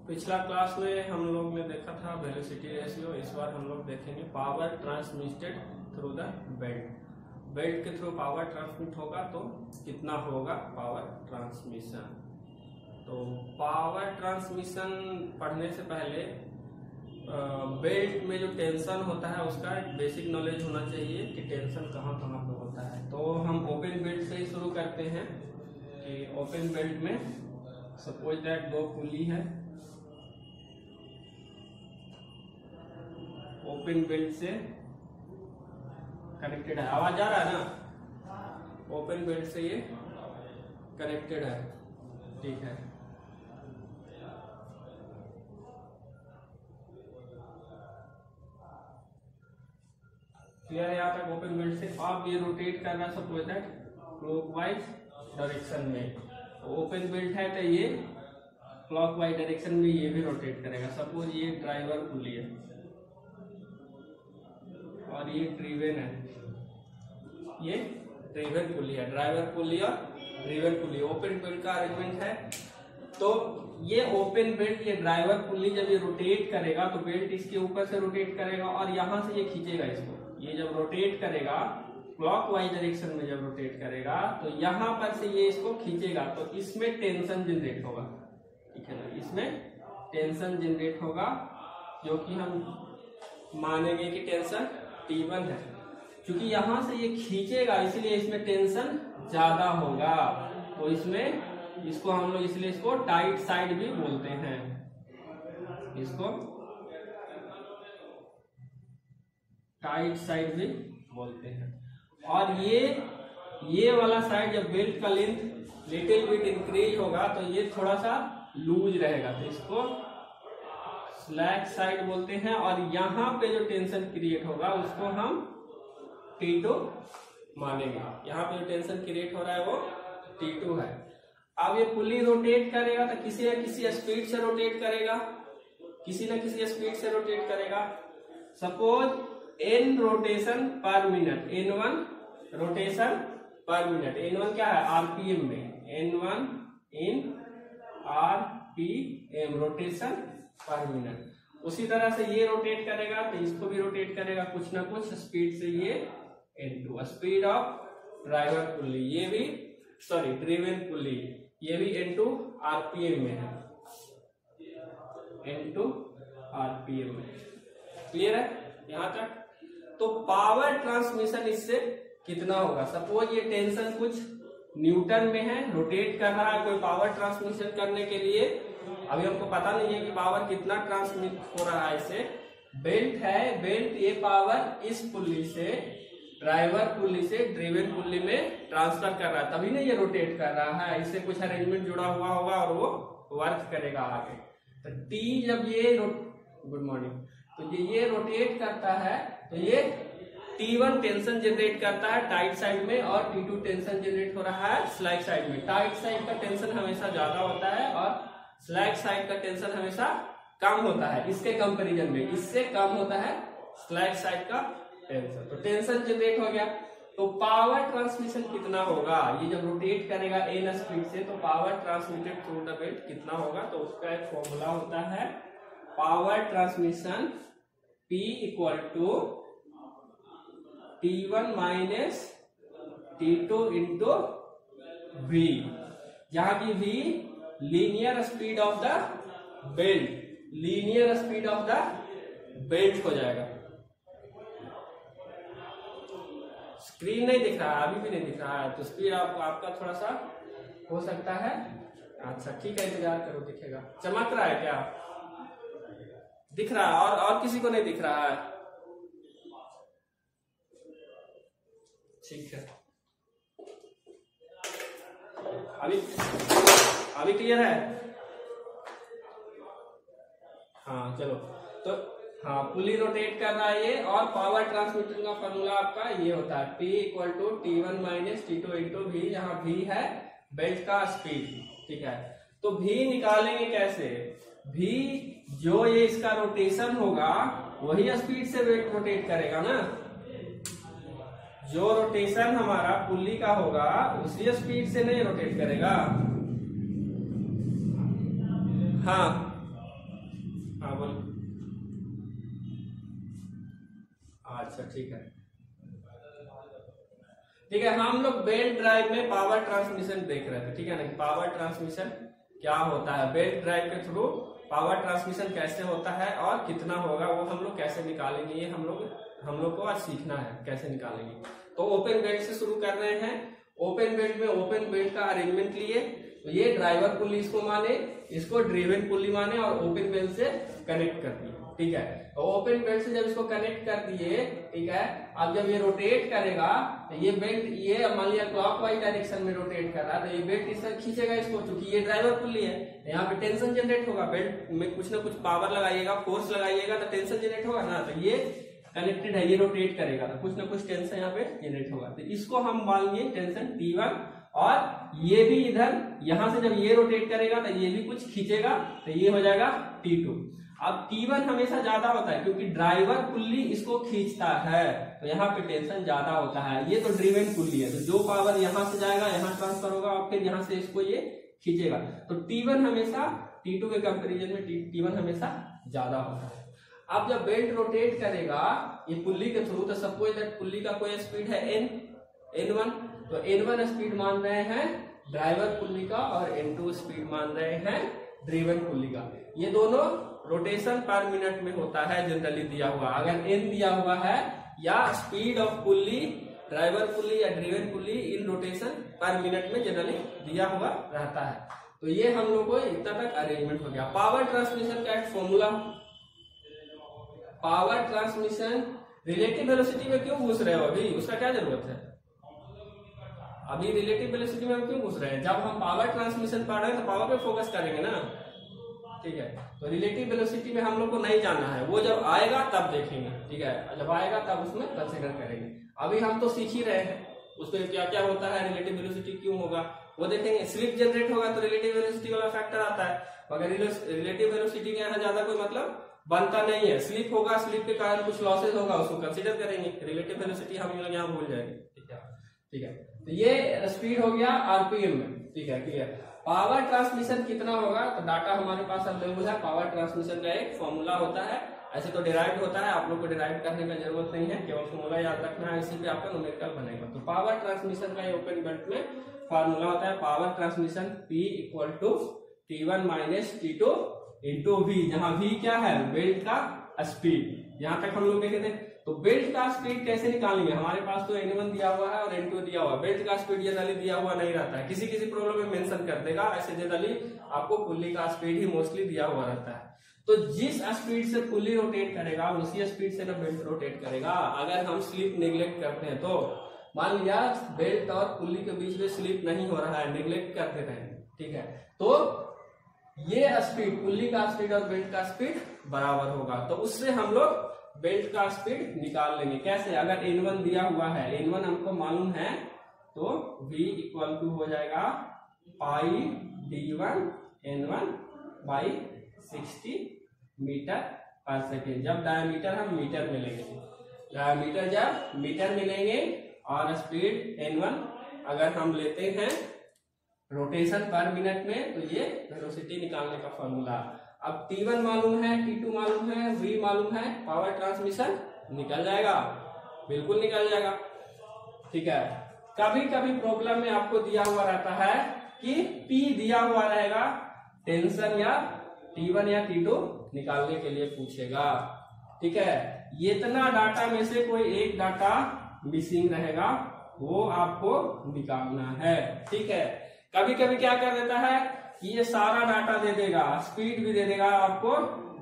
पिछला क्लास में हम लोग ने देखा था वेलोसिटी रेशियो। इस बार हम लोग देखेंगे power transmitted through the belt. Belt के थ्रू पावर ट्रांसमिट होगा तो कितना होगा पावर ट्रांसमिशन। तो पावर ट्रांसमिशन पढ़ने से पहले बेल्ट में जो टेंशन होता है उसका एक बेसिक नॉलेज होना चाहिए कि टेंशन कहाँ कहाँ पे होता है। तो हम ओपन बेल्ट से ही शुरू करते हैं कि ओपन बेल्ट में सपोज दैट दो पुली है, ओपन बेल्ट से कनेक्टेड है। आवाज आ रहा है ना? ओपन बेल्ट से ये कनेक्टेड है, ठीक है। क्लियर है यहाँ तक? ओपन बेल्ट से अब ये रोटेट कर रहा है सपोज दैट क्लॉकवाइज डायरेक्शन में। ओपन बेल्ट है तो ये क्लॉकवाइज डायरेक्शन में ये भी रोटेट करेगा। सपोज ये ड्राइवर पुली है और ये ड्रिवन है, ये ड्रिवन पुली है, ड्राइवर पुली और ड्रिवन पुली। ओपन बेल्ट का अरेंजमेंट है। तो ये ओपन बेल्ट, ये ड्राइवर पुली जब ये रोटेट करेगा तो बेल्ट इसके ऊपर से रोटेट करेगा और यहां से ये खींचेगा इसको। ये जब रोटेट करेगा क्लॉकवाइज डायरेक्शन में, जब रोटेट करेगा तो यहां पर से ये इसको खींचेगा तो इसमें टेंशन जनरेट होगा, ठीक है ना। इसमें टेंशन जनरेट होगा जो कि हम मानेंगे कि टेंशन T1 है। क्योंकि यहां से ये खींचेगा इसलिए इसमें टेंशन ज्यादा होगा। तो इसमें इसको हम लोग इसलिए इसको टाइट साइड भी बोलते हैं। इसको टाइट साइड भी बोलते हैं। और ये वाला साइड जब बेल्ट का लेंथ लिटिल बिट इंक्रीज होगा तो ये थोड़ा सा लूज रहेगा, तो इसको स्लैक साइड बोलते हैं। और यहाँ पे जो टेंशन क्रिएट होगा उसको हम T2 मानेंगे। यहाँ पे जो टेंशन क्रिएट हो रहा है वो T2 है। अब ये पुली रोटेट करेगा तो किसी न किसी स्पीड से रोटेट करेगा, किसी न किसी स्पीड से रोटेट करेगा। Suppose n rotation per minute, n1 rotation per minute. n1 क्या है? आरपीएम में, n1 in RPM rotation per minute. उसी तरह से ये रोटेट करेगा तो इसको भी रोटेट करेगा कुछ ना कुछ स्पीड से। ये n2 स्पीड ऑफ ड्राइवर पुली, ये भी सॉरी ड्रिवन पुली, ये भी n2 आरपीएम में है, n2 आरपीएम में। क्लियर है यहां तक? तो पावर ट्रांसमिशन इससे कितना होगा? सपोज ये टेंशन कुछ न्यूटन में है, रोटेट कर रहा है कोई पावर ट्रांसमिशन करने के लिए। अभी हमको पता नहीं है कि पावर कितना ट्रांसमिट हो रहा है। इससे बेल्ट है, बेल्ट ये पावर इस पुली से, ड्राइवर पुली से ड्रिवन पुली में ट्रांसफर कर रहा है, तभी ना ये रोटेट कर रहा है। इससे कुछ अरेंजमेंट जुड़ा हुआ होगा और वो वर्क करेगा आगे। तो टी जब ये गुड मॉर्निंग, तो ये रोटेट करता है तो ये T1 टेंशन जनरेट करता है टाइट साइड में और T2 टेंशन जनरेट हो रहा है स्लैक साइड में। टाइट साइड का टेंशन हमेशा ज्यादा होता है और स्लैक साइड का टेंशन हमेशा कम होता है। इसके कंपैरिजन में इससे कम होता है स्लैक साइड का टेंशन। तो टेंशन जनरेट हो गया। तो पावर ट्रांसमिशन कितना होगा? ये जब रोटेट करेगा n स्पीड से तो power transmitted through the belt कितना होगा? तो उसका एक फॉर्मूला होता है power transmission P equal to T1 minus T2 into V, जहां की V linear speed of the belt, linear speed of the belt हो जाएगा। स्क्रीन नहीं दिख रहा है, अभी भी नहीं दिख रहा है, तो स्पीड आपका थोड़ा सा हो सकता है। अच्छा ठीक है, इंतजार करो, दिखेगा। चमक रहा है क्या? दिख रहा है? और किसी को नहीं दिख रहा है? ठीक है, अभी क्लियर है? हाँ चलो। तो हाँ, पुली रोटेट कर रहा है ये, और पावर ट्रांसमिशन का फॉर्मूला आपका ये होता है P equal to T1 minus T2 into V, जहाँ V है बेल्ट का स्पीड, ठीक है। तो V निकालेंगे कैसे? V जो ये इसका रोटेशन होगा वही स्पीड से बेल्ट रोटेट करेगा ना। जो रोटेशन हमारा पुली का होगा उसी स्पीड से नहीं रोटेट करेगा। हाँ ठीक है ठीक है। हम लोग बेल्ट ड्राइव में पावर ट्रांसमिशन देख रहे थे, ठीक है ना, पावर ट्रांसमिशन क्या होता है, बेल्ट ड्राइव के थ्रू पावर ट्रांसमिशन कैसे होता है और कितना होगा वो हम लोग कैसे निकालेंगे, ये हम लोग को आज सीखना है कैसे निकालेंगे। तो ओपन बेल्ट से शुरू कर रहे हैं। ओपन बेल्ट में ओपन बेल्ट का अरेंजमेंट लिए, तो ये ड्राइवर पुल्ली इसको माने, इसको ड्रिवन पुल्ली माने और ओपन बेल्ट से कनेक्ट कर दिए, ठीक है। तो ओपन बेल्ट से जब इसको कनेक्ट कर दिए, ठीक है, अब जब ये रोटेट करेगा तो ये बेल्ट, ये मान लिया क्लॉकवाइज डायरेक्शन में रोटेट कर रहा है, तो ये बेल्ट इस तरह खींचेगा इसको, क्योंकि ये ड्राइवर पुल्ली है, यहाँ पे टेंशन जनरेट होगा, बेल्ट में कुछ ना कुछ पावर लगाइएगा, फोर्स लगाइएगा तो टेंशन जनरेट होगा ना, तो ये कनेक्टेड है, ये रोटेट करेगा तो कुछ ना कुछ टेंशन यहाँ पे जनरेट होगा, तो इसको हम मान लिए टेंशन T1, और ये भी इधर यहां से जब ये रोटेट करेगा तो ये भी कुछ खींचेगा, तो ये हो जाएगा T2। अब T1 हमेशा ज्यादा होता है क्योंकि ड्राइवर पुल्ली इसको खींचता है, तो यहाँ पे टेंशन ज्यादा होता है। ये तो ड्रिवन पुल्ली है, तो जो पावर यहाँ से जाएगा यहाँ ट्रांसफर होगा और फिर यहाँ से इसको ये खींचेगा, तो T1 हमेशा T2 के कंपेरिजन में T1 हमेशा ज्यादा होता है। अब जब बेल्ट रोटेट करेगा ये पुल्ली के थ्रू, तो सपोज दैट पुल्ली का कोई स्पीड है N1, तो N1 स्पीड मान रहे हैं ड्राइवर पुल्ली का और N2 स्पीड मान रहे हैं ड्रिवन पुल्ली का। ये दोनों रोटेशन पर मिनट में होता है जनरली दिया हुआ, अगर N दिया हुआ है या speed of pulley driver pulley या driven pulley in rotation per minute में जनरली दिया हुआ रहता है। तो ये हम लोग को इतना तक अरेंजमेंट हो गया। पावर ट्रांसमिशन का एक formula, power transmission relative velocity में क्यों घुस रहे हो अभी, उसका क्या जरूरत है, अभी रिलेटिव वेलोसिटी में हम क्यों घुस रहे हैं, जब हम पावर ट्रांसमिशन पढ़ रहे हैं तो पावर पे फोकस करेंगे ना, ठीक है। तो रिलेटिव वेलोसिटी में हम लोग को नहीं जाना है, वो जब आएगा तब देखेंगे, ठीक है, जब आएगा तब उसमें कंसिडर करेंगे। अभी हम तो सीख ही रहे हैं उसमें क्या क्या होता है, रिलेटिव वेलोसिटी क्यों होगा वो देखेंगे। स्लिप जनरेट होगा तो रिलेटिव वेलोसिटी वाला फैक्टर आता है, मगर रिलेटिव वेलोसिटी के यहाँ ज्यादा कोई मतलब बनता नहीं है। स्लिप होगा, स्लिप के कारण कुछ लॉसेज होगा, उसको कंसिडर करेंगे। रिलेटिव वेलोसिटी हम लोग यहाँ भूल जाएंगे, ठीक है। तो ये स्पीड हो गया आरपीएम में, ठीक है, क्लियर। पावर ट्रांसमिशन कितना होगा, तो डाटा हमारे पास अवेलेबल है। पावर ट्रांसमिशन का एक फॉर्मूला होता है, ऐसे तो डिराइव होता है, आप लोग को डिराइव करने का जरूरत नहीं है, केवल फॉर्मूला याद रखना है, इसी पे आपका न्यूमेरिकल बनेगा। तो पावर ट्रांसमिशन का ओपन बेल्ट में फॉर्मूला होता है power transmission P = T1 - T2 into V, जहां V क्या है, बेल्ट का स्पीड। यहां तक हम लोग देखे थे। तो बेल्ट का स्पीड कैसे निकालेंगे, हमारे पास तो N1 दिया हुआ है और N2 दिया हुआ है, बेल्ट का स्पीड जनरली दिया हुआ नहीं रहता है, किसी किसी प्रॉब्लम में मेंशन कर देगा, ऐसे जनरली आपको पुल्ली का स्पीड ही मोस्टली दिया हुआ रहता है। तो जिस स्पीड से पुल्ली रोटेट करेगा उसी स्पीड से ना बेल्ट रोटेट करेगा। अगर हम स्लिप निगलेक्ट करते हैं, तो मान लिया बेल्ट और पुल्ली के बीच में स्लिप नहीं हो रहा है, निगलेक्ट करते रहे, ठीक है, तो ये स्पीड, पुल्ली का स्पीड और बेल्ट का स्पीड बराबर होगा, तो उससे हम लोग बेल्ट का स्पीड निकाल लेंगे। कैसे, अगर N1 दिया हुआ है, N1 हमको मालूम है, तो V = हो जाएगा पाई D1 N1 / 60 मीटर/सेकेंड। जब डायमीटर हम मीटर में लेंगे, डायमीटर जब मीटर में लेंगे और स्पीड N1 अगर हम लेते हैं रोटेशन पर मिनट में, तो ये वेलोसिटी निकालने का फॉर्मूला। अब T1 मालूम है, T2 मालूम है, V मालूम है, पावर ट्रांसमिशन निकल जाएगा, बिल्कुल निकल जाएगा, ठीक है। कभी कभी प्रॉब्लम में आपको दिया हुआ रहता है कि P दिया हुआ रहेगा, टेंशन या T1 या T2 निकालने के लिए पूछेगा, ठीक है। ये इतना डाटा में से कोई एक डाटा मिसिंग रहेगा, वो आपको निकालना है, ठीक है। कभी कभी क्या कर देता है कि ये सारा डाटा दे देगा, स्पीड भी दे देगा, आपको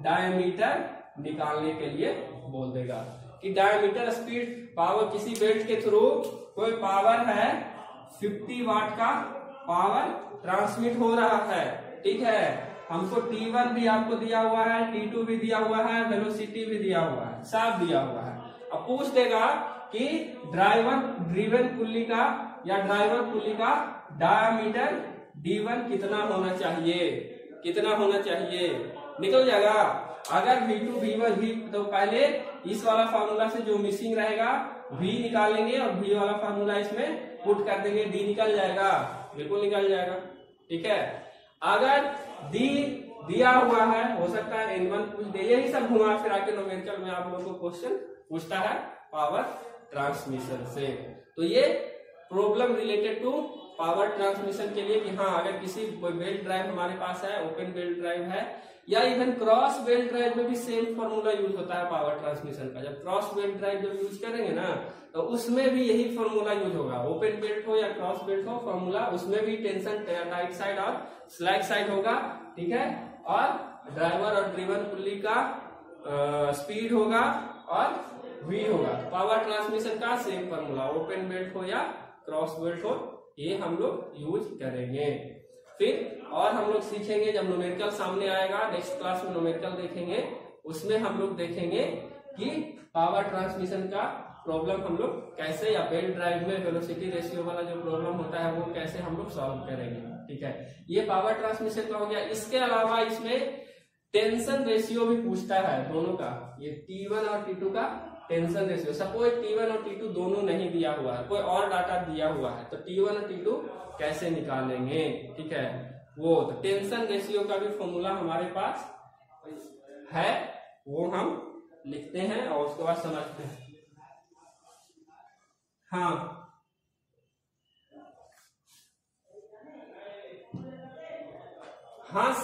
डायमीटर निकालने के लिए बोल देगा कि डायमीटर स्पीड पावर, किसी बेल्ट के थ्रू कोई पावर है 50 वाट का पावर ट्रांसमिट हो रहा है, ठीक है। हमको T1 भी आपको दिया हुआ है, T2 भी दिया हुआ है, वेलोसिटी भी दिया हुआ है, सब दिया हुआ है। अब पूछ देगा कि ड्रिवन पुल्ली का या ड्राइवर पुल्ली का डायमीटर D1 कितना होना चाहिए, कितना होना चाहिए, निकल जाएगा। अगर V2 V1 V, तो पहले इस वाला फार्मूला से जो मिसिंग रहेगा V निकालेंगे और V वाला फार्मूला इसमें पुट कर देंगे, D निकल जाएगा, बिल्कुल निकल जाएगा, ठीक है। अगर D दिया हुआ है, हो सकता है N1 पूछ दे, यही सब घुमा फिरा के न्यूमेरिकल में आप लोगों को क्वेश्चन पूछता है पावर ट्रांसमिशन से। तो ये problem related to power transmission के लिए कि हाँ अगर किसी बेल्ट ड्राइव हमारे पास है, ओपन बेल्ट ड्राइव है या इवन क्रॉस बेल्ट ड्राइव में भी सेम फॉर्मूला यूज होता है पावर ट्रांसमिशन का। जब क्रॉस बेल्ट ड्राइव जब यूज करेंगे ना तो उसमें भी यही फॉर्मूला यूज होगा, ओपन बेल्ट हो या क्रॉस बेल्ट हो, फॉर्मूला उसमें भी टेंशन राइट साइड और स्लैक साइड होगा, ठीक है, और ड्राइवर और ड्रिवन पुल्ली का स्पीड होगा और V होगा। पावर ट्रांसमिशन का सेम फॉर्मूला, ओपन बेल्ट हो या क्रॉस बेल्ट हो, ये हम लोग यूज करेंगे। फिर और हम लोग सीखेंगे जब न्यूमेरिकल सामने आएगा, नेक्स्ट क्लास में न्यूमेरिकल देखेंगे, उसमें हम लोग देखेंगे कि पावर ट्रांसमिशन का प्रॉब्लम हम लोग कैसे, या बेल्ट ड्राइव में वेलोसिटी रेशियो वाला जो प्रॉब्लम होता है वो कैसे हम लोग सॉल्व करेंगे, ठीक है। ये पावर ट्रांसमिशन का हो गया। इसके अलावा इसमें टेंशन रेशियो भी पूछता है दोनों का, ये T1 और T2 का टेंशन रेशियो। सपोज T1 और T2 दोनों नहीं दिया हुआ है, कोई और डाटा दिया हुआ है, तो T1 और T2 कैसे निकालेंगे, ठीक है। वो तो टेंशन रेशियो का भी फॉर्मूला हमारे पास है, वो हम लिखते हैं और उसके बाद समझते हैं। हाँ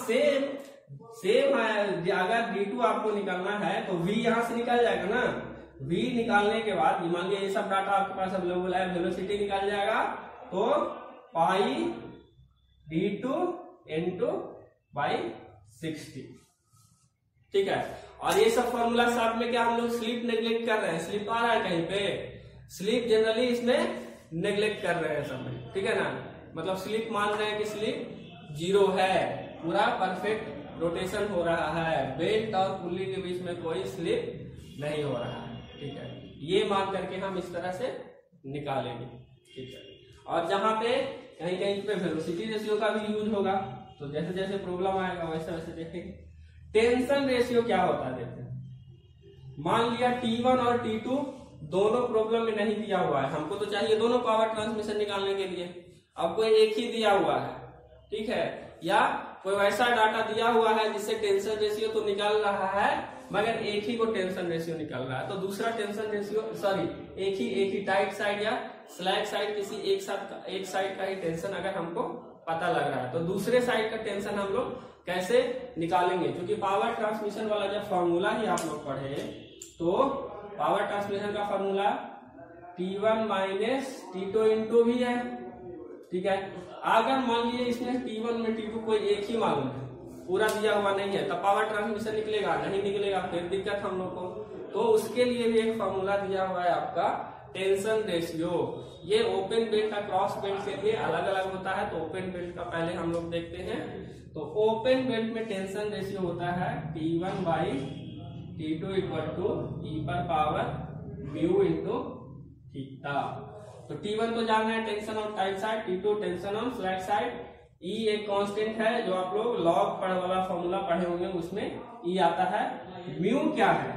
सेम है। अगर D2 आपको निकालना है तो V यहां से निकल जाएगा ना, V निकालने के बाद मान लीजिए ये सब डाटा आपके पास अवेलेबल है, वेलोसिटी निकाल जाएगा तो पाई D2 इंटू बाई 60, ठीक है। और ये सब फॉर्मूला साथ में क्या हम लोग स्लिप नेग्लेक्ट कर रहे हैं, स्लिप आ रहा है कहीं पे, स्लिप जनरली इसमें नेग्लेक्ट कर रहे हैं सब में, ठीक है ना, मतलब स्लिप मान रहे हैं कि स्लिप 0 है, पूरा परफेक्ट रोटेशन हो रहा है, बेल्ट और पुल्ली के बीच में कोई स्लिप नहीं हो रहा है, ठीक है। ये मान करके हम इस तरह से निकालेंगे, ठीक है। और जहां पे कहीं कहीं पे वेलोसिटी रेशियो का भी यूज होगा, तो जैसे जैसे प्रॉब्लम आएगा वैसे वैसे देखेंगे। टेंशन रेशियो क्या होता है देखते हैं। मान लिया T1 और T2 दोनों प्रॉब्लम में नहीं दिया हुआ है, हमको तो चाहिए दोनों पावर ट्रांसमिशन निकालने के लिए, अब कोई एक ही दिया हुआ है, ठीक है, या कोई वैसा डाटा दिया हुआ है जिससे टेंशन रेशियो तो निकल रहा है मगर एक ही को टेंशन रेशियो निकल रहा है, तो दूसरा टेंशन रेशियो एक ही टाइट साइड या स्लैक साइड, किसी एक साइड का ही टेंशन अगर हमको पता लग रहा है तो दूसरे साइड का टेंशन हम लोग कैसे निकालेंगे। क्योंकि पावर ट्रांसमिशन वाला जब फॉर्मूला ही आप लोग पढ़े तो पावर ट्रांसमिशन का formula T1 minus T2 into भी है, ठीक है। अगर मान लीजिए इसमें T1 में T2 कोई एक ही मालूम है, पूरा दिया हुआ नहीं है, तब पावर ट्रांसमिशन निकलेगा नहीं निकलेगा, फिर दिक्कत हम लोग को। तो उसके लिए भी एक फॉर्मूला दिया हुआ है आपका टेंशन रेशियो। ये ओपन बेल्ट का क्रॉस बेल्ट के लिए अलग अलग होता है, तो ओपन बेल्ट का पहले हम लोग देखते हैं। तो ओपन बेल्ट में टेंशन रेशियो होता है T1 by T2 equal to ई पर पावर म्यू इंटू थीटा। तो T1 तो जानना है tension on tight side, T2 tension on slack side. E एक कांस्टेंट है जो आप लोग लॉग पढ़ वाला फॉर्मूला पढ़े होंगे, उसमें E आता है। म्यू क्या है,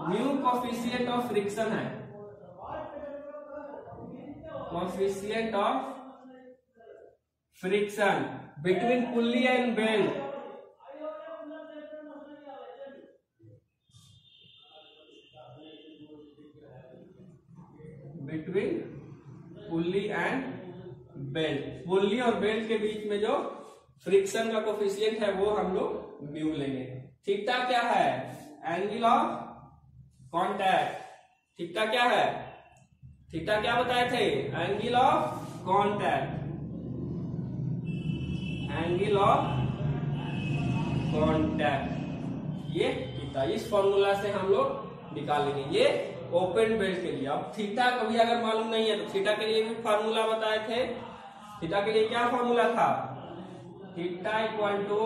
म्यू कोफिशिएंट ऑफ फ्रिक्शन है, coefficient of friction between pulley and belt. Between pulley and belt, pulley और बेल्ट के बीच में जो फ्रिक्शन का कोफिशिएंट है वो हम लोग म्यू लेंगे। थीटा क्या है, एंगल ऑफ कांटेक्ट। थीटा क्या है, थीटा क्या बताए थे, angle of contact, angle of contact, ये थीटा। इस फॉर्मूला से हम लोग निकालेंगे, ये ओपन बेल्ट के लिए। अब थीटा कभी अगर मालूम नहीं है तो थीटा के लिए भी फॉर्मूला बताए थे। थीटा के लिए क्या फॉर्मूला था, theta equal to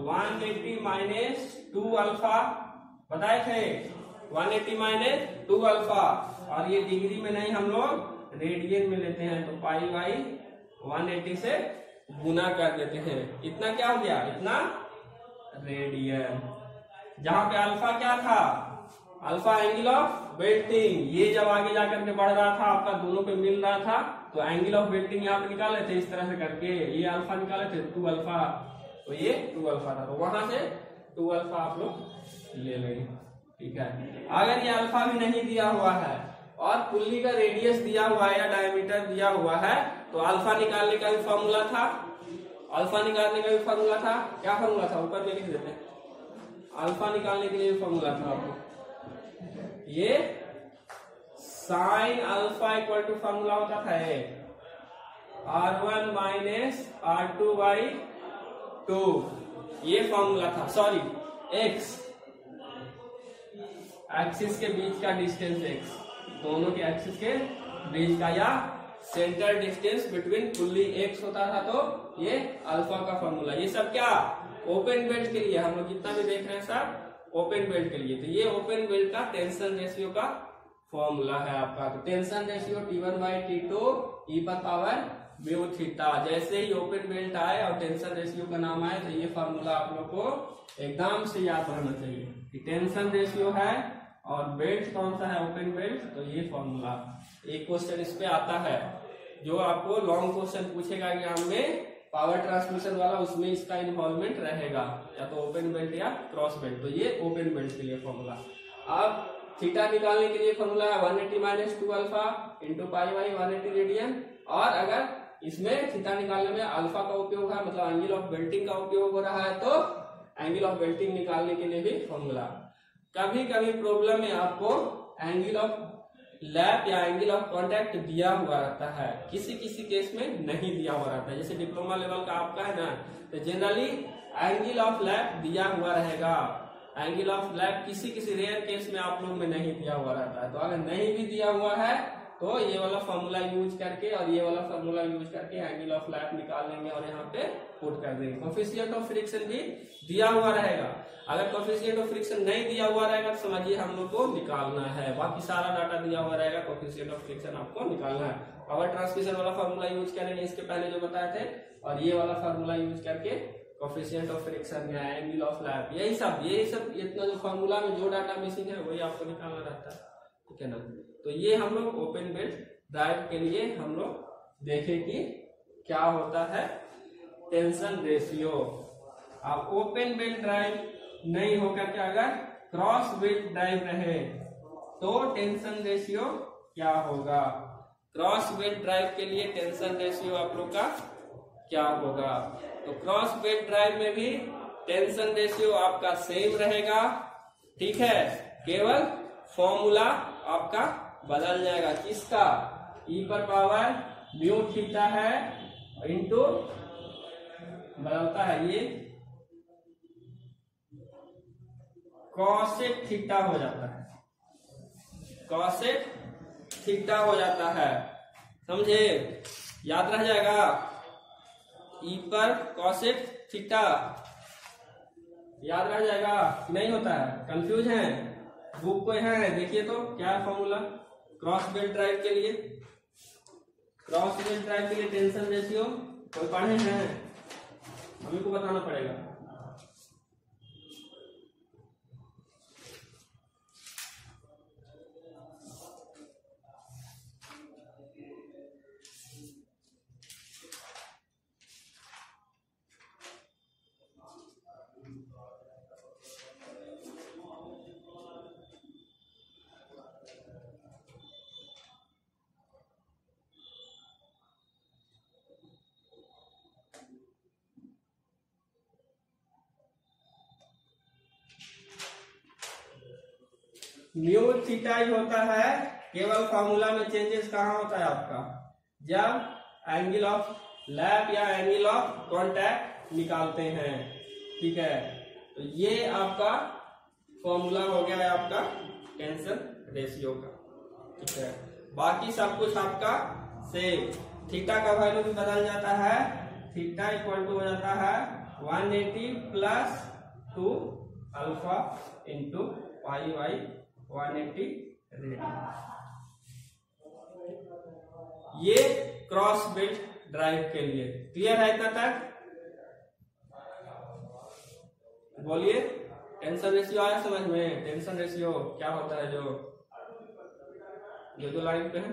180 minus 2 alpha बताए थे, 180 माइनस 2 अल्फा। और ये डिग्री में नहीं हम लोग रेडियन में लेते हैं, तो पाई बाई 180 से गुना कर देते हैं। इतना क्या हो गया, इतना रेडियन। जहां पे अल्फा क्या था, अल्फा एंगल ऑफ बेल्टिंग। ये जब आगे जाकर के बढ़ रहा था आपका, दोनों पे मिल रहा था, तो एंगल ऑफ बेल्टिंग यहाँ पे निकाले थे इस तरह से करके, ये अल्फा निकाले थे 2 अल्फा। तो ये 2 अल्फा था, तो वहां से 2 अल्फा आप लोग ले लेंगे। ठीक है, अगर ये अल्फा भी नहीं दिया हुआ है और पुल्ली का रेडियस दिया हुआ है या डायमीटर दिया हुआ है, तो अल्फा निकालने का भी फॉर्मूला था, अल्फा निकालने का भी फॉर्मूला था। क्या फॉर्मूला था, ऊपर में लिख देते हैं। अल्फा निकालने के लिए भी फॉर्मूला था आपको, ये sine alpha equal to formula होता था R1 माइनस R2 बाई 2, ये फॉर्मूला था। सॉरी, एक्स एक्सिस के बीच का डिस्टेंस, x दोनों के एक्सिस के बीच का, या centre distance between pulley x होता था, तो ये अल्फा का फॉर्मूला। ये सब क्या ओपन बेल्ट के लिए, हम लोग जितना भी देख रहे हैं सब ओपन बेल्ट के लिए। तो ये ओपन बेल्ट का टेंशन रेशियो का फॉर्मूला है आपका। तो टेंशन रेशियो T1/T2 e पर पावर म्यू थीटा। जैसे ही ओपन बेल्ट आए और टेंशन रेशियो का नाम आए, तो ये फॉर्मूला आप लोग को एकदम से याद रहना चाहिए कि टेंशन रेशियो है और बेल्ट कौन सा है, ओपन बेल्ट। तो ये फॉर्मूला, एक क्वेश्चन इस पे आता है जो आपको लॉन्ग क्वेश्चन पूछेगा एग्जाम में, पावर ट्रांसमिशन वाला, उसमें इसका इन्वॉल्वमेंट रहेगा, या तो ओपन बेल्ट या क्रॉस बेल्ट। तो ये ओपन बेल्ट के लिए फॉर्मूला। अब थीटा निकालने के लिए फॉर्मूला है 180 minus 2 alpha into pi by 180 radian. और अगर इसमें थीटा निकालने में अल्फा का उपयोग है, मतलब एंगल ऑफ बेल्टिंग का उपयोग हो रहा है, तो एंगल ऑफ बेल्टिंग निकालने के लिए भी फॉर्मूला। कभी कभी प्रॉब्लम में आपको एंगल ऑफ लैप या एंगल ऑफ कांटेक्ट दिया हुआ रहता है, किसी किसी केस में नहीं दिया हुआ रहता है। जैसे डिप्लोमा लेवल का आपका है ना, तो जनरली एंगल ऑफ लैप दिया हुआ रहेगा। एंगल ऑफ लैप किसी किसी रेयर केस में आप लोग में नहीं दिया हुआ रहता है। तो अगर नहीं भी दिया हुआ है, तो ये वाला फॉर्मूला यूज करके और ये वाला फॉर्मूला यूज करके एंगल ऑफ लैप निकाल लेंगे और यहाँ पे पुट कर देंगे। कोफिशिएंट ऑफ फ्रिक्शन भी दिया हुआ रहेगा। अगर कोफिशिएंट ऑफ फ्रिक्शन नहीं दिया हुआ रहेगा, तो समझिए हम लोग को निकालना है। बाकी सारा डाटा दिया हुआ रहेगा, कोफिशिएंट ऑफ फ्रिक्शन आपको निकालना है। पावर ट्रांसमिशन वाला फॉर्मूला यूज करेंगे, इसके पहले जो बताए थे, और ये वाला फॉर्मूला यूज करके कोफिशिएंट ऑफ फ्रिक्शन या एंगल ऑफ लैप, यही सब इतना जो फॉर्मूला में जो डाटा मिसिंग है वही आपको निकालना रहता है। ठीक है ना। तो ये हम लोग ओपन बेल्ट ड्राइव के लिए हम लोग देखे कि क्या होता है टेंशन रेशियो। अब ओपन बेल्ट ड्राइव नहीं होकर के अगर क्रॉस बेल्ट ड्राइव रहे, तो टेंशन रेशियो क्या होगा। क्रॉस बेल्ट ड्राइव के लिए टेंशन रेशियो आप लोग का क्या होगा। तो क्रॉस बेल्ट ड्राइव में भी टेंशन रेशियो आपका सेम रहेगा। ठीक है, केवल फॉर्मूला आपका बदल जाएगा। किसका, ई पर पावर म्यू थीटा है इंटू बदलता है ये कॉसेक थीटा हो जाता है, कॉसेक थीटा हो जाता है। समझे, याद रह जाएगा। ई पर कॉसेक थीटा याद रह जाएगा, नहीं होता है, कंफ्यूज है, बुक पे है, देखिए तो क्या है फॉर्मूला क्रॉस बेल्ट ड्राइव के लिए। क्रॉस बेल्ट ड्राइव के लिए टेंशन रेशियो कोई पढ़े हैं, हमें को बताना पड़ेगा। म्यू थीटा ही होता है, केवल फॉर्मूला में चेंजेस कहाँ होता है आपका, जब एंगल ऑफ लैप या एंगल ऑफ कांटेक्ट निकालते हैं। ठीक है, तो ये आपका फॉर्मूला हो गया है आपका टेंशन रेशियो का। ठीक है, बाकी सब कुछ आपका सेम। थीटा का वैल्यू भी बदल जाता है, थीटा इक्वल टू हो जाता है 180 plus 2 alpha into pi by 180 radian. ये क्रॉस बेल्ट ड्राइव के लिए क्लियर है इतना तक। बोलिए, टेंशन रेशियो आया समझ में। टेंशन रेशियो क्या होता है, जो लाइन पे है,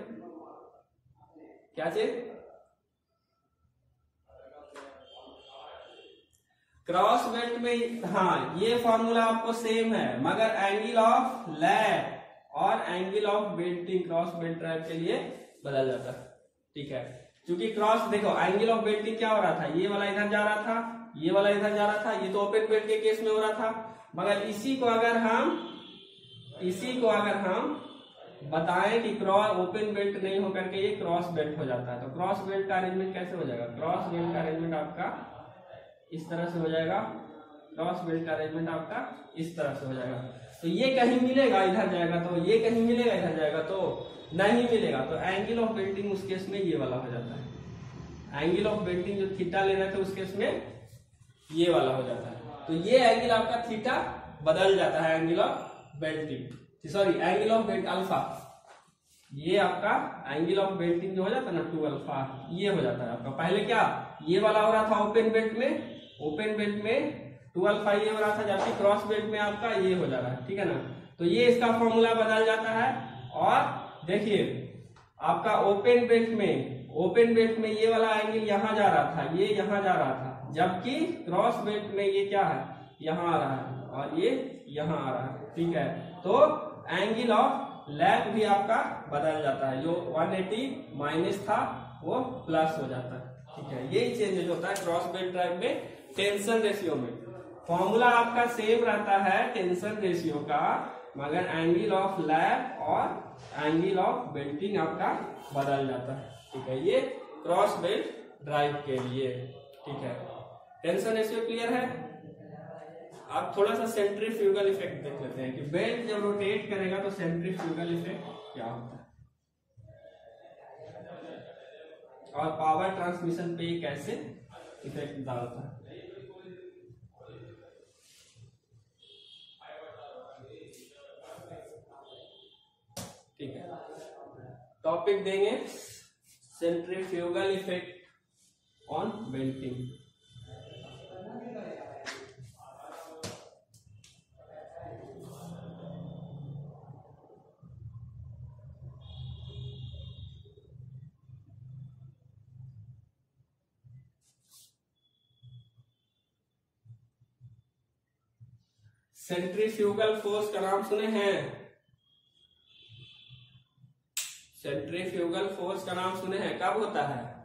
क्या चीज, क्रॉस बेल्ट में, हाँ ये फॉर्मूला आपको सेम है, मगर एंगल ऑफ लैप और angle of Belting cross belt drive के लिए बदल जाता है। ठीक है, क्योंकि क्रॉस देखो एंगल ऑफ बेल्टिंग क्या हो रहा था, ये वाला इधर जा रहा था, ये वाला इधर जा रहा था, ये तो ओपन बेल्ट के केस में हो रहा था। मगर इसी को अगर हम बताएं कि क्रॉस ओपन बेल्ट नहीं होकर के ये क्रॉस बेल्ट हो जाता है, तो क्रॉस बेल्ट का अरेंजमेंट कैसे हो जाएगा? क्रॉस बेल्ट का अरेंजमेंट आपका इस तरह से हो जाएगा, क्रॉस बेल्ट का अरेंजमेंट आपका इस तरह से हो जाएगा। तो ये कहीं मिलेगा इधर जाएगा, तो ये कहीं मिलेगा इधर जाएगा, तो नहीं मिलेगा। तो एंगल ऑफ बेल्टिंग उस केस में ये वाला हो जाता है। एंगल ऑफ बेल्टिंग जो थीटा ले रहे थे उस केस में ये वाला हो जाता है। तो ये एंगल आपका थीटा बदल जाता है, angle of Belting, sorry angle of belt alpha, ये आपका एंगल ऑफ बेल्टिंग जो हो जाता है ना 2 अल्फा, ये हो जाता है आपका। पहले क्या ये वाला हो रहा था ओपन बेल्ट में 2 अल्फा ये हो रहा था, जबकि क्रॉस बेल्ट में आपका ये हो जा रहा है। ठीक है ना, तो ये इसका फॉर्मूला बदल जाता है। और देखिए आपका ओपन बेल्ट में ये वाला एंगल यहाँ जा रहा था, ये यहाँ जा रहा था, जबकि क्रॉस बेल्ट में ये क्या है, यहाँ आ रहा है और ये यहाँ आ रहा है। ठीक है, तो एंगल ऑफ लैप भी आपका बदल जाता है, जो 180 माइनस था वो प्लस हो जाता है। ठीक है, यही चेंजेस होता है क्रॉस बेल्ट ड्राइव में टेंशन रेशियो में। फॉर्मूला आपका सेम रहता है टेंशन रेशियो का, मगर एंगल ऑफ लैप और एंगल ऑफ बेल्टिंग आपका बदल जाता है। ठीक है, ये क्रॉस बेल्ट ड्राइव के लिए। ठीक है, टेंशन रेशियो क्लियर है। आप थोड़ा सा सेंट्रीफ्यूगल इफेक्ट देख लेते हैं कि बेल्ट जब रोटेट करेगा तो सेंट्रीफ्यूगल इफेक्ट क्या होता है और पावर ट्रांसमिशन पे कैसे इफेक्ट डालता है। ठीक है, टॉपिक देंगे centrifugal effect on Belting. Centrifugal force का नाम सुने हैं? सेंट्रीफ्यूगल फोर्स का नाम सुने हैं? कब होता है?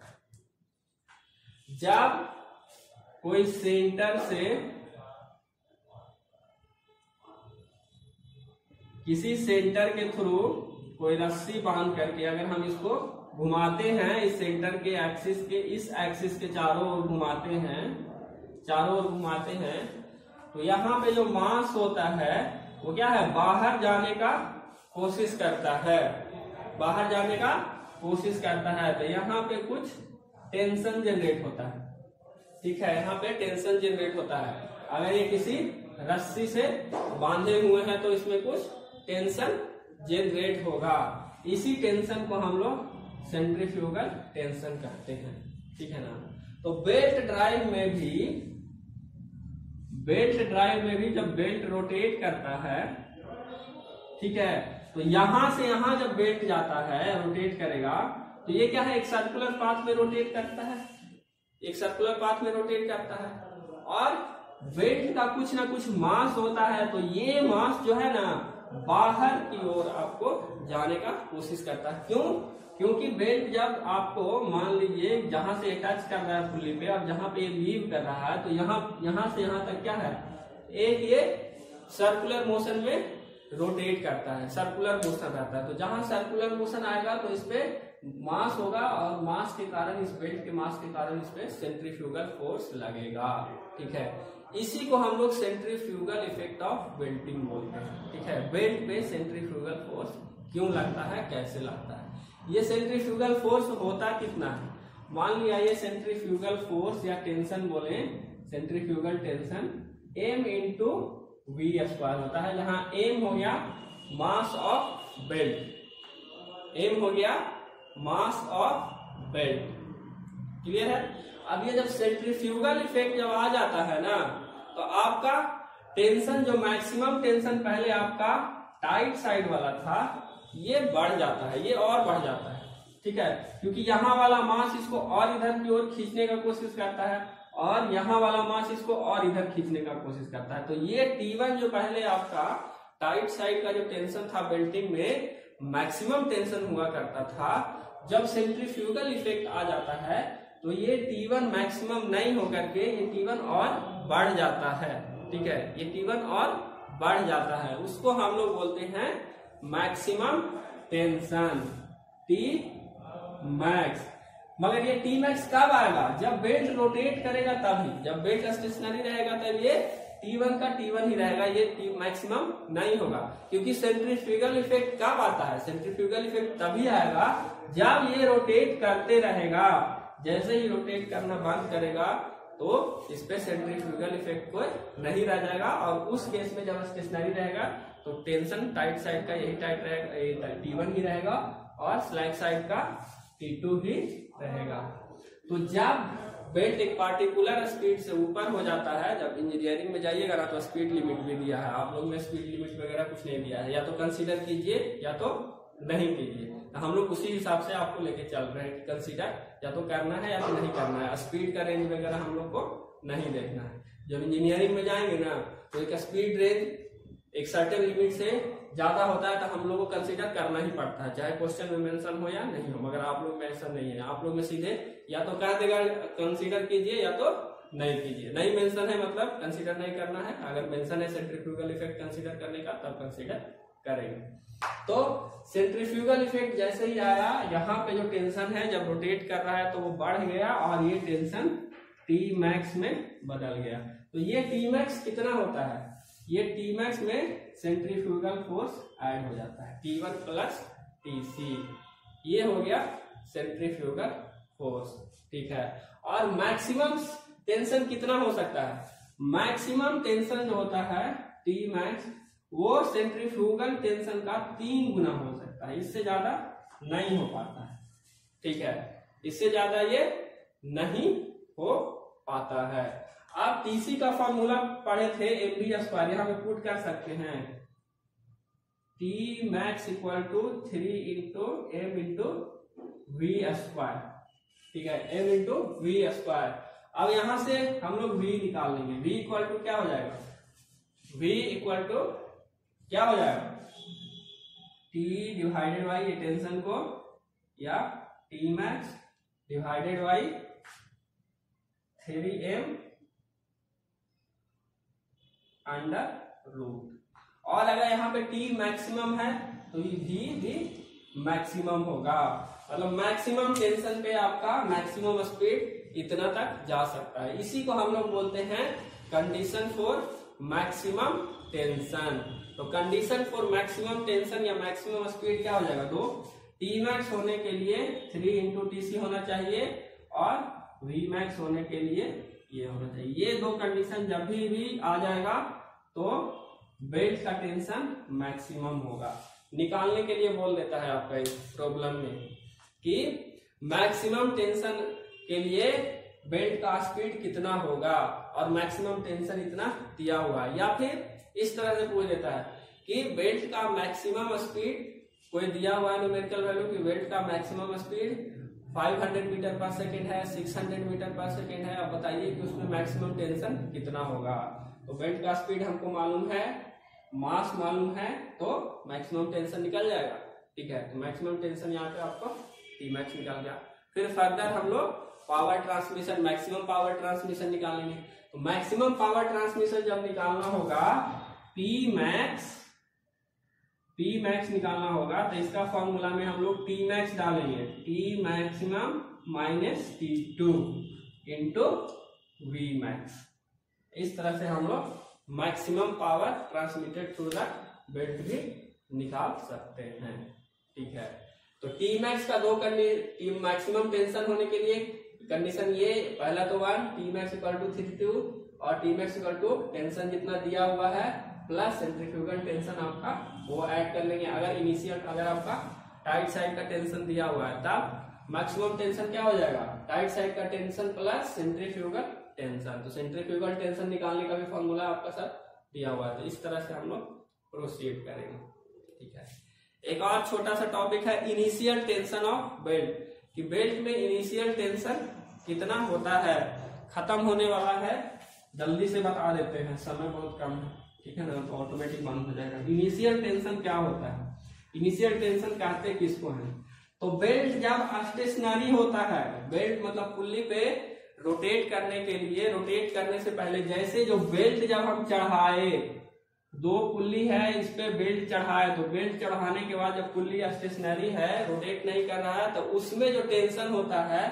जब कोई सेंटर से किसी सेंटर के थ्रू कोई रस्सी बांध करके अगर हम इसको घुमाते हैं, इस सेंटर के एक्सिस के इस एक्सिस के चारों ओर घुमाते हैं, तो यहाँ पे जो मास होता है वो क्या है, बाहर जाने का कोशिश करता है, तो यहाँ पे कुछ टेंशन जनरेट होता है। ठीक है, यहाँ पे टेंशन जनरेट होता है। अगर ये किसी रस्सी से बांधे हुए हैं तो इसमें कुछ टेंशन जनरेट होगा। इसी टेंशन को हम लोग सेंट्रीफ्यूगल टेंशन कहते हैं। ठीक है ना, तो बेल्ट ड्राइव में भी जब बेल्ट रोटेट करता है, ठीक है, तो यहां से यहां जब बेल्ट जाता है रोटेट करेगा तो ये क्या है, एक सर्कुलर पाथ में रोटेट करता है, और बेल्ट का कुछ ना कुछ मास होता है, तो ये मास जो है ना बाहर की ओर आपको जाने का कोशिश करता है। क्यों? क्योंकि बेल्ट जब आपको मान लीजिए जहां से टच कर रहा है पुल्ली पे और जहां पे लीव कर रहा है, तो यहां से यहां तक क्या है, एक ये सर्कुलर मोशन में रोटेट करता है, सर्कुलर मोशन रहता है। तो जहां सर्कुलर मोशन आएगा तो इस पे मास होगा और मास के कारण, इस बेल्ट के मास के कारण इस पे सेंट्रीफ्यूगल फोर्स लगेगा। ठीक है, इसी को हम लोग सेंट्रीफ्यूगल इफेक्ट ऑफ बेल्टिंग बोलते हैं। ठीक है, बेल्ट पे सेंट्रीफ्यूगल फोर्स क्यों लगता है, कैसे लगता है, ये सेंट्रीफ्यूगल फोर्स होता कितना है। मान लिया ये सेंट्रीफ्यूगल फोर्स या टेंशन बोले, centrifugal tension m into v square होता है, जहां m हो गया मास ऑफ बेल्ट, क्लियर है। अब ये जब सेंट्रीफ्यूगल इफेक्ट जब आ जाता है ना, तो आपका टेंशन जो मैक्सिमम टेंशन पहले आपका टाइट साइड वाला था, ये बढ़ जाता है, ये और बढ़ जाता है। ठीक है, क्योंकि यहाँ वाला मास इसको और इधर की ओर खींचने का कोशिश करता है, और यहाँ वाला मास इसको और इधर खींचने का कोशिश करता है। तो ये T1 जो पहले आपका टाइट साइड का जो टेंशन था बेल्टिंग में मैक्सिमम टेंशन हुआ करता था, जब सेंट्रीफ्यूगल इफेक्ट आ जाता है तो ये T1 मैक्सिमम नहीं होकर के ये T1 और बढ़ जाता है। ठीक है, ये T1 और बढ़ जाता है, उसको हम लोग बोलते हैं मैक्सिमम टेंशन T मैक्स। मगर ये T मैक्स कब आएगा? जब बेल्ट रोटेट करेगा तभी। जब बेल्ट स्टेशनरी रहेगा तब ये T1 का T1 ही रहेगा, ये T मैक्सिमम नहीं होगा। क्योंकि सेंट्रीफ्यूगल इफेक्ट कब आता है? सेंट्रीफ्यूगल इफेक्ट तभी आएगा जब ये रोटेट करते रहेगा। जैसे ही रोटेट करना बंद करेगा तो इस पे सेंट्रीफ्यूगल इफेक्ट कोई नहीं रह जाएगा, और उस केस में जब स्टेशनरी रहेगा तो टेंशन टाइट साइड का यही टाइट रहेगा, T1 ही रहेगा, और स्लैक साइड का T2 ही रहेगा। तो जब बेल्ट एक पार्टिकुलर स्पीड से ऊपर हो जाता है, जब इंजीनियरिंग में जाइएगा ना तो स्पीड लिमिट भी दिया है, आप लोग में स्पीड लिमिट वगैरह कुछ नहीं दिया है, या तो कंसीडर कीजिए या तो नहीं कीजिए। तो हम लोग उसी हिसाब से आपको लेके चल रहे हैं, कंसीडर या तो करना है या तो नहीं करना है। स्पीड का रेंज वगैरह हम लोग को नहीं देखना है। जब इंजीनियरिंग में जाएंगे ना तो एक स्पीड रेंज एक सर्टेन लिमिट से ज्यादा होता है तो हम लोग को कंसीडर करना ही पड़ता है, चाहे क्वेश्चन में मेंशन हो या नहीं हो। मगर आप लोग में ऐसा नहीं है, आप लोग में सीधे या तो कह देगा कंसीडर कीजिए या तो नहीं कीजिए। नहीं मेंशन है मतलब कंसीडर नहीं करना है, अगर मेंशन है सेंट्रीफ्यूगल इफेक्ट कंसीडर करने का तब कंसीडर करेंगे। तो सेंट्रीफ्यूगल इफेक्ट जैसे ही आया, यहाँ पे जो टेंशन है जब रोटेट कर रहा है तो वो बढ़ गया और ये टेंशन T मैक्स में बदल गया। तो ये T मैक्स कितना होता है? ये T मैक्स में सेंट्रीफ्यूगल फोर्स ऐड हो जाता है, T1 प्लस TC, ये हो गया सेंट्रीफ्यूगल फोर्स। ठीक है, और मैक्सिमम टेंशन कितना हो सकता है? मैक्सिमम टेंशन जो होता है T मैक्स वो सेंट्रीफ्यूगल टेंशन का 3 गुना हो सकता है, इससे ज्यादा नहीं हो पाता है। ठीक है, इससे ज्यादा ये नहीं हो पाता है। आप टीसी का फॉर्मूला पढ़े थे mv², यहां पे पुट कर सकते हैं T max equal to 3 into m into v²। ठीक है, m इंटू v²। अब यहां से हम लोग v निकाल लेंगे। v इक्वल टू क्या हो जाएगा? v इक्वल टू क्या हो जाएगा? T डिवाइडेड बाई ये टेंशन को, या T max divided by 3m under root. और अगर यहाँ पे T मैक्सिमम है तो ये V भी मैक्सिमम होगा, मतलब मैक्सिमम टेंशन पे आपका मैक्सिमम स्पीड इतना तक जा सकता है। इसी को हम लोग बोलते हैं कंडीशन फॉर मैक्सिमम टेंशन। तो कंडीशन फॉर मैक्सिमम टेंशन या मैक्सिमम स्पीड क्या हो जाएगा? तो T मैक्स होने के लिए 3 इंटू TC होना चाहिए और V मैक्स होने के लिए ये होना चाहिए। ये दो कंडीशन जब भी आ जाएगा तो बेल्ट का टेंशन मैक्सिमम होगा। निकालने के लिए बोल देता है आपका इस प्रॉब्लम में कि मैक्सिमम टेंशन के लिए बेल्ट का स्पीड कितना होगा और मैक्सिमम टेंशन इतना दिया हुआ है। या फिर इस तरह से पूछ देता है कि बेल्ट का मैक्सिमम स्पीड कोई दिया हुआ है न्यूमेरिकल वैल्यू कि बेल्ट का मैक्सिमम स्पीड 500 मीटर पर सेकेंड है, 600 मीटर पर सेकेंड है। अब बताइए कि उसमें मैक्सिमम टेंशन कितना होगा। तो बेल्ट का स्पीड हमको मालूम है, मास मालूम है, तो मैक्सिमम टेंशन निकल जाएगा। ठीक है, तो मैक्सिमम टेंशन यहाँ पे आपको T मैक्स निकल गया। फिर फर्दर हम लोग power transmission, maximum power transmission निकालेंगे। तो मैक्सिमम पावर ट्रांसमिशन जब निकालना होगा P मैक्स निकालना होगा तो इसका फॉर्मूला में हम लोग T मैक्स डालेंगे, T maximum minus T2 into V max. इस तरह से हम लोग maximum power transmitted through the belt भी निकाल सकते हैं। ठीक है, तो T मैक्स का दो कंडीशन, मैक्सिमम टेंशन होने के लिए कंडीशन ये, पहला तो 1 T मैक्स इक्वल टू 32 और T max equal to tension जितना दिया हुआ है प्लस सेंट्रीफ्यूगल टेंशन आपका वो ऐड कर लेंगे। अगर आपका टाइट साइड का टेंशन दिया हुआ है तब मैक्सिमम टेंशन क्या हो जाएगा? टाइट साइड का टेंशन प्लस सेंट्रीफ्यूगल टेंशन। तो सेंट्रीफ्यूगल टेंशन निकालने का भी फॉर्मूला आपका सर दिया हुआ है। तो इस तरह से हम लोग प्रोसीड करेंगे। ठीक है, एक और छोटा सा टॉपिक है इनिशियल टेंशन ऑफ बेल्ट, कि बेल्ट में इनिशियल टेंशन कितना होता है। खत्म होने वाला है, जल्दी से बता देते हैं, समय बहुत कम है, ठीक है ना, तो ऑटोमेटिक बंद हो जाएगा। इनिशियल टेंशन क्या होता है? इनिशियल टेंशन कहते किसको है? तो बेल्ट जब स्टेशनरी होता है, बेल्ट मतलब पुल्ली पे रोटेट करने के लिए, रोटेट करने से पहले जैसे जो बेल्ट जब हम चढ़ाए, दो पुल्ली है, इस पे बेल्ट चढ़ाए, तो बेल्ट चढ़ाने के बाद जब पुल्ली स्टेशनरी है, रोटेट नहीं कर रहा है, तो उसमें जो टेंशन होता है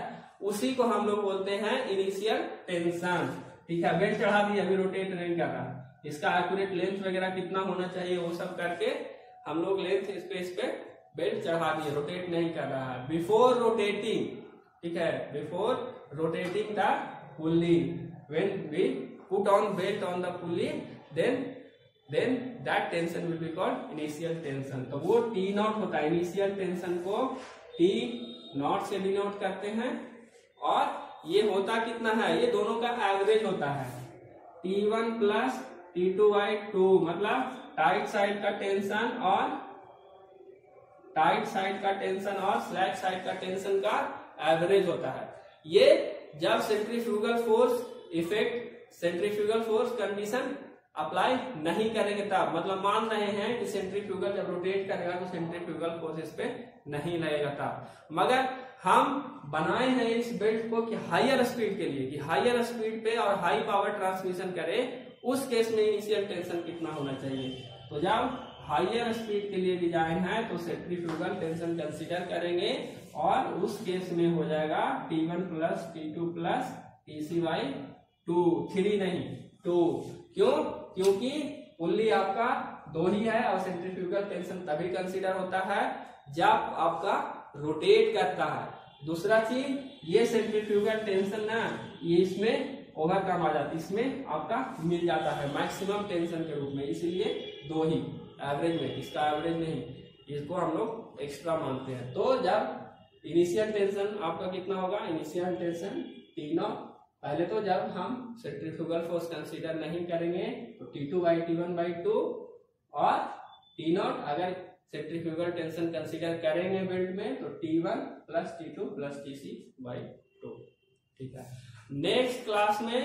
उसी को हम लोग बोलते हैं इनिशियल टेंशन, ठीक है। बेल्ट चढ़ा दिया, अभी रोटेट नहीं कर रहा, इसका एक्यूरेट लेंथ वगैरह कितना होना चाहिए वो सब करके हम लोग लेंथ इस पे बेल्ट चढ़ा दिए, रोटेट नहीं कर रहा है। बिफोर रोटेटिंग, ठीक है, before rotating the pulley, when we put on belt on the pulley, then that tension will be called initial tension. तो वो टी नॉट होता है, इनिशियल टेंशन को टी नॉट से डिनोट करते हैं, और ये होता कितना है, ये दोनों का एवरेज होता है, T1 प्लस T2/2, मतलब टाइट साइड का टेंशन और टाइट साइड का टेंशन और स्लैक साइड का टेंशन का एवरेज होता है। ये जब centrifugal force effect, centrifugal force condition apply नहीं करेंगे तब, मतलब मान रहे हैं कि सेंट्रीफ्यूगल जब रोटेट करेगा तो सेंट्रीफ्यूगल फोर्स इस पे नहीं लगेगा तब। मगर हम बनाए हैं इस बेल्ट को कि हायर स्पीड के लिए, कि हायर स्पीड पे और हाई पावर ट्रांसमिशन करे, उस केस में इनिशियल टेंशन कितना होना चाहिए। तो जब हायर स्पीड के लिए डिजाइन है तो सेंट्रीफ्यूगल टेंशन कंसीडर करेंगे, और उस केस में हो जाएगा T1 plus T2 plus TC/2, 3 नहीं 2। क्यों? क्योंकि पुल्ली आपका दो ही है, और सेंट्रीफ्यूगल टेंशन तभी कंसीडर होता है जब आपका रोटेट करता है। दूसरा चीज, ये सेंट्रीफ्यूगल टेंशन ना, ये इसमें ओवरकम आ जाती है, इसमें आपका मिल जाता है मैक्सिमम टेंशन के रूप में, इसीलिए दो ही एवरेज में, इसका एवरेज नहीं, इसको हम लोग एक्स्ट्रा मानते हैं। तो जब इनिशियल टेंशन आपका कितना होगा, इनिशियल टेंशन T0, पहले तो जब हम सेंट्रीफ्यूगल फोर्स कंसीडर नहीं करेंगे तो T2/T1/2, और T0 अगर सेंट्रीफ्यूगल टेंशन कंसीडर करेंगे बेल्ट में तो T1 plus T2 plus TC/2, ठीक है। नेक्स्ट क्लास में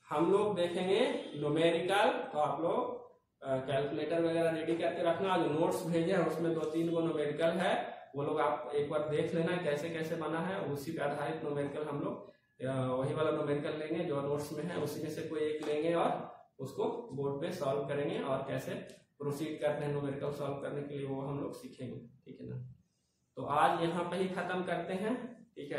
हम लोग देखेंगे न्यूमेरिकल, तो आप लोग कैलकुलेटर वगैरह रेडी करके रखना, जो नोट्स भेजे हैं उसमें 2-3 गो न्यूमेरिकल है, वो लोग आप एक बार देख लेना कैसे कैसे बना है, उसी पे आधारित न्यूमेरिकल हम लोग वही वाला न्यूमेरिकल लेंगे जो नोट्स में है, उसी में से कोई एक लेंगे और उसको बोर्ड पे सॉल्व करेंगे, और कैसे प्रोसीड करते हैं न्यूमेरिकल सॉल्व करने के लिए वो हम लोग सीखेंगे, ठीक है ना। तो आज यहाँ पे ही खत्म करते हैं, ठीक है।